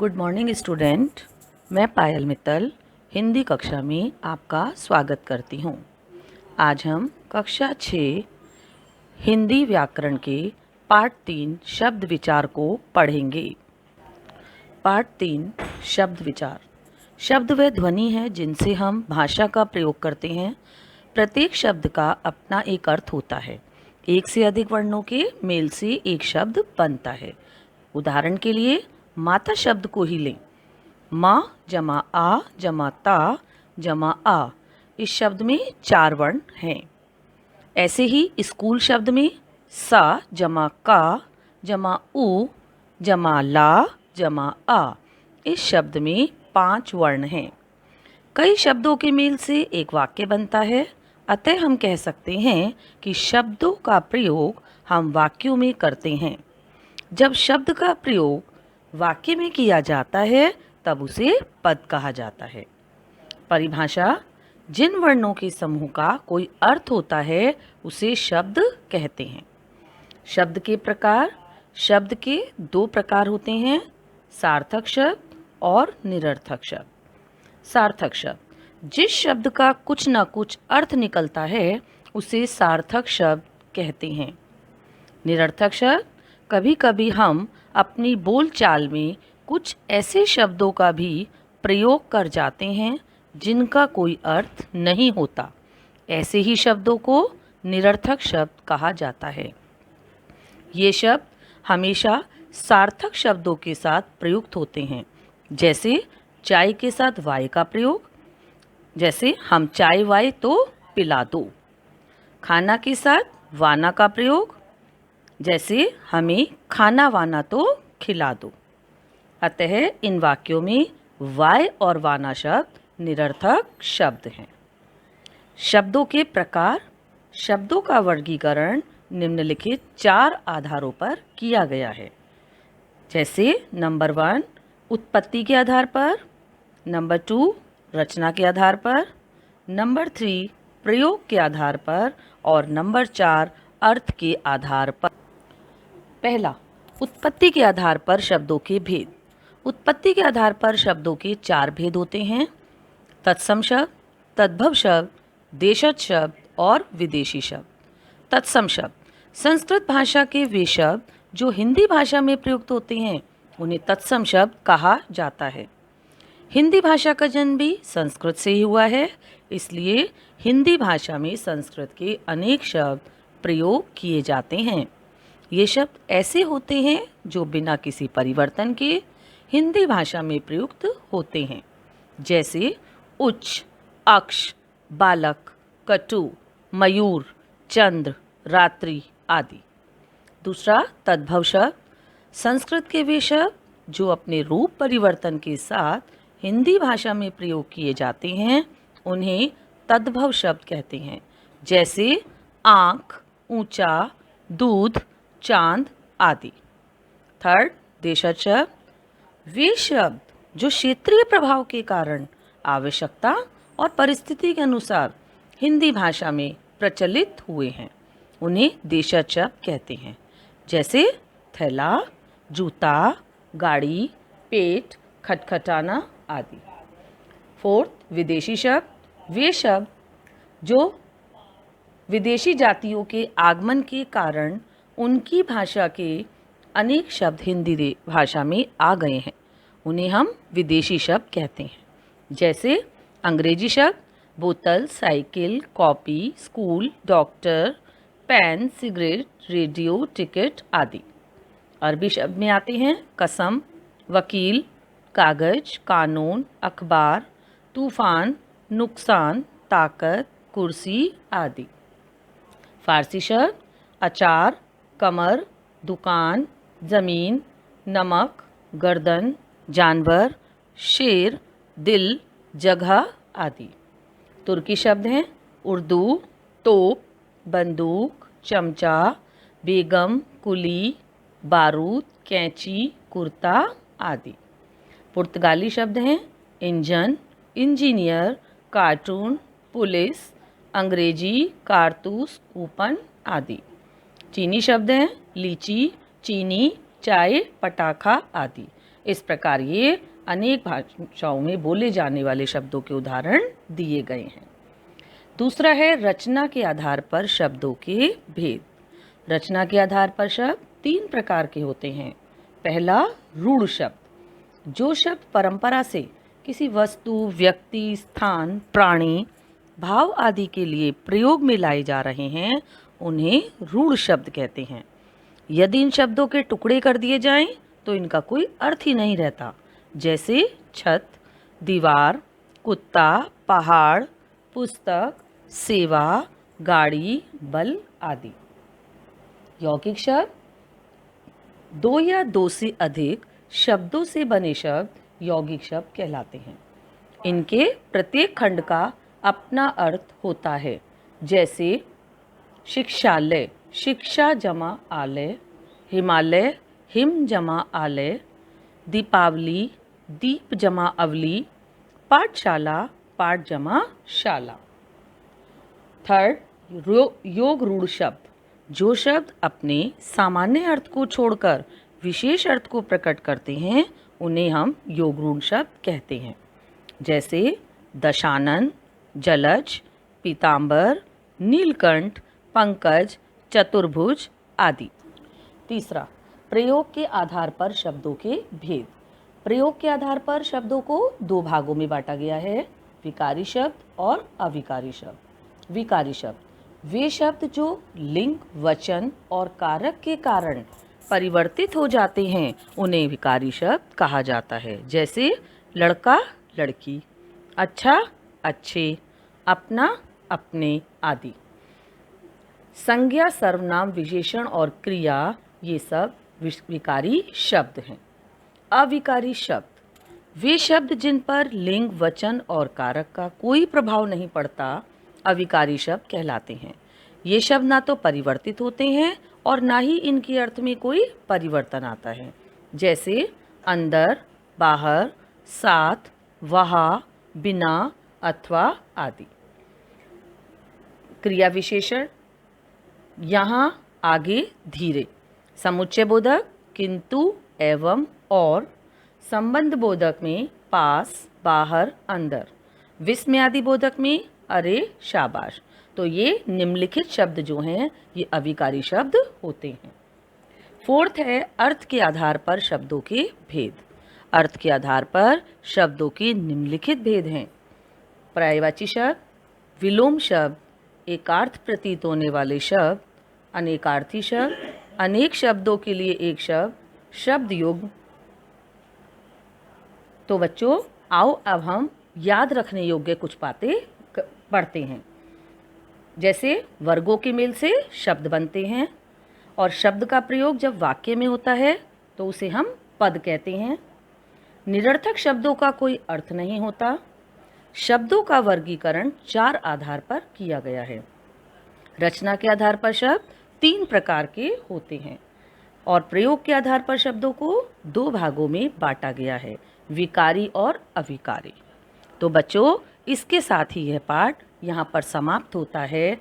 Good morning student. मैं पायल मित्तल हिंदी कक्षा में आपका स्वागत करती हूँ। आज हम कक्षा 6 हिंदी व्याकरण के पाठ 3 शब्द विचार को पढ़ेंगे। पाठ 3 शब्द विचार। शब्द व ध्वनि है जिनसे हम भाषा का प्रयोग करते हैं। प्रत्येक शब्द का अपना एक अर्थ होता है। एक से अधिक वर्णों के मेल से एक शब्द बनता है। उदाहरण के लिए माता शब्द को ही लें। माँ जमा आ जमा ता जमा आ, इस शब्द में 4 वर्ण हैं। ऐसे ही स्कूल शब्द में सा जमा का जमा उ जमा ला जमा आ, इस शब्द में 5 वर्ण हैं। कई शब्दों के मेल से एक वाक्य बनता है। अतः हम कह सकते हैं कि शब्दों का प्रयोग हम वाक्यों में करते हैं। जब शब्द का प्रयोग वाक्य में किया जाता है तब उसे पद कहा जाता है। परिभाषा: जिन वर्णों के समूह का कोई अर्थ होता है उसे शब्द कहते हैं। शब्द के प्रकार: शब्द के 2 प्रकार होते हैं, सार्थक शब्द और निरर्थक शब्द। सार्थक शब्द: जिस शब्द का कुछ न कुछ अर्थ निकलता है उसे सार्थक शब्द कहते हैं। निरर्थक शब्द: कभी कभी हम अपनी बोलचाल में कुछ ऐसे शब्दों का भी प्रयोग कर जाते हैं जिनका कोई अर्थ नहीं होता। ऐसे ही शब्दों को निरर्थक शब्द कहा जाता है। ये शब्द हमेशा सार्थक शब्दों के साथ प्रयुक्त होते हैं, जैसे चाय के साथ वाय का प्रयोग, जैसे हम चाय वाय तो पिला दो। खाना के साथ वाना का प्रयोग, जैसे हमें खाना वाना तो खिला दो। अतः इन वाक्यों में वाय और वाना शब्द निरर्थक शब्द हैं। शब्दों के प्रकार: शब्दों का वर्गीकरण निम्नलिखित 4 आधारों पर किया गया है, जैसे नंबर 1 उत्पत्ति के आधार पर, नंबर 2 रचना के आधार पर, नंबर 3 प्रयोग के आधार पर और नंबर 4 अर्थ के आधार पर। पहला, उत्पत्ति के आधार पर शब्दों के भेद। उत्पत्ति के आधार पर शब्दों के 4 भेद होते हैं: तत्सम शब्द, तद्भव शब्द, देशज शब्द और विदेशी शब्द। तत्सम शब्द: संस्कृत भाषा के वे शब्द जो हिंदी भाषा में प्रयुक्त होते हैं उन्हें तत्सम शब्द कहा जाता है। हिंदी भाषा का जन्म भी संस्कृत से ही हुआ है, इसलिए हिंदी भाषा में संस्कृत के अनेक शब्द प्रयोग किए जाते हैं। ये शब्द ऐसे होते हैं जो बिना किसी परिवर्तन के हिंदी भाषा में प्रयुक्त होते हैं, जैसे उच्च, अक्ष, बालक, कटु, मयूर, चंद्र, रात्रि आदि। दूसरा, तद्भव शब्द: संस्कृत के वे शब्द जो अपने रूप परिवर्तन के साथ हिंदी भाषा में प्रयोग किए जाते हैं उन्हें तद्भव शब्द कहते हैं, जैसे आँख, ऊंचा, दूध, चांद आदि। थर्ड, देशज शब्द: वे शब्द जो क्षेत्रीय प्रभाव के कारण आवश्यकता और परिस्थिति के अनुसार हिंदी भाषा में प्रचलित हुए हैं उन्हें देशज शब्द कहते हैं, जैसे थैला, जूता, गाड़ी, पेट, खटखटाना आदि। फोर्थ, विदेशी शब्द: वे शब्द जो विदेशी जातियों के आगमन के कारण उनकी भाषा के अनेक शब्द हिंदी भाषा में आ गए हैं उन्हें हम विदेशी शब्द कहते हैं, जैसे अंग्रेजी शब्द बोतल, cycle, copy, school, doctor, pen, cigarette, radio, ticket आदि। अरबी शब्द में आते हैं कसम, वकील, कागज, कानून, अखबार, तूफान, नुकसान, ताकत, कुर्सी आदि। फारसी शब्द अचार, कमर, दुकान, ज़मीन, नमक, गर्दन, जानवर, शेर, दिल, जगह आदि। तुर्की शब्द हैं उर्दू, तोप, बंदूक, चमचा, बेगम, कुली, बारूद, कैंची, कुर्ता आदि। पुर्तगाली शब्द हैं इंजन, इंजीनियर, कार्टून, पुलिस, अंग्रेजी, कारतूस, कूपन आदि। चीनी शब्द हैं लीची, चीनी, चाय, पटाखा आदि। इस प्रकार ये अनेक भाषाओं में बोले जाने वाले शब्दों के उदाहरण दिए गए हैं। दूसरा है रचना के आधार पर शब्दों के भेद। रचना के आधार पर शब्द 3 प्रकार के होते हैं। पहला, रूढ़ शब्द। जो शब्द परंपरा से किसी वस्तु, व्यक्ति, स्थान, प्राणी, भाव आदि के लिए प्रयोग में लाए जा रहे हैं, उन्हें रूढ़ शब्द कहते हैं। यदि इन शब्दों के टुकड़े कर दिए जाएं तो इनका कोई अर्थ ही नहीं रहता, जैसे छत, दीवार, कुत्ता, पहाड़, पुस्तक, सेवा, गाड़ी, बल आदि। यौगिक शब्द 2 या 2 से अधिक शब्दों से बने शब्द यौगिक शब्द कहलाते हैं। इनके प्रत्येक खंड का अपना अर्थ होता है, जैसे शिक्षालय, शिक्षा जमा आलय, हिमालय, हिम जमा आलय, दीपावली, दीप जमा अवली, पाठशाला, पाठ जमा शाला। थर्ड, योग रूढ़ शब्द। जो शब्द अपने सामान्य अर्थ को छोड़कर विशेष अर्थ को प्रकट करते हैं, उन्हें हम योग रूढ़ शब्द कहते हैं, जैसे दशानन, जलज, पीतांबर, नीलकंठ, पंकज, चतुर्भुज आदि। तीसरा, प्रयोग के आधार पर शब्दों के भेद। प्रयोग के आधार पर शब्दों को 2 भागों में बांटा गया है, विकारी शब्द और अविकारी शब्द। विकारी शब्द वे शब्द जो लिंग, वचन और कारक के कारण परिवर्तित हो जाते हैं, उन्हें विकारी शब्द कहा जाता है, जैसे लड़का, लड़की, अच्छा, अच्छे, अपना, अपने आदि। संज्ञा, सर्वनाम, विशेषण और क्रिया, ये सब विकारी शब्द हैं। अविकारी शब्द वे शब्द जिन पर लिंग, वचन और कारक का कोई प्रभाव नहीं पड़ता, अविकारी शब्द कहलाते हैं। ये शब्द ना तो परिवर्तित होते हैं और ना ही इनके अर्थ में कोई परिवर्तन आता है, जैसे अंदर, बाहर, साथ, वहाँ, बिना अथवा आदि। क्रिया विशेषण यहाँ, आगे, धीरे। समुच्चय बोधक किंतु, एवं, और। संबंध बोधक में पास, बाहर, अंदर। विस्मय आदि बोधक में अरे, शाबाश। तो ये निम्नलिखित शब्द जो हैं, ये अविकारी शब्द होते हैं। फोर्थ है अर्थ के आधार पर शब्दों के भेद। अर्थ के आधार पर शब्दों के निम्नलिखित भेद हैं। पर्यायवाची शब्द, विलोम शब्द, एकार्थ प्रतीत होने वाले शब्द, अनेकार्थी शब्द, अनेक शब्दों के लिए एक शब्द, शब्द युग्म। तो बच्चों, आओ अब हम याद रखने योग्य कुछ बातें पढ़ते हैं। जैसे वर्गों के मेल से शब्द बनते हैं, और शब्द का प्रयोग जब वाक्य में होता है तो उसे हम पद कहते हैं। निरर्थक शब्दों का कोई अर्थ नहीं होता। शब्दों का वर्गीकरण 4 आधार पर किया गया है। रचना के आधार पर शब्द 3 प्रकार के होते हैं, और प्रयोग के आधार पर शब्दों को 2 भागों में बांटा गया है, विकारी और अविकारी। तो बच्चों, इसके साथ ही यह पाठ यहाँ पर समाप्त होता है।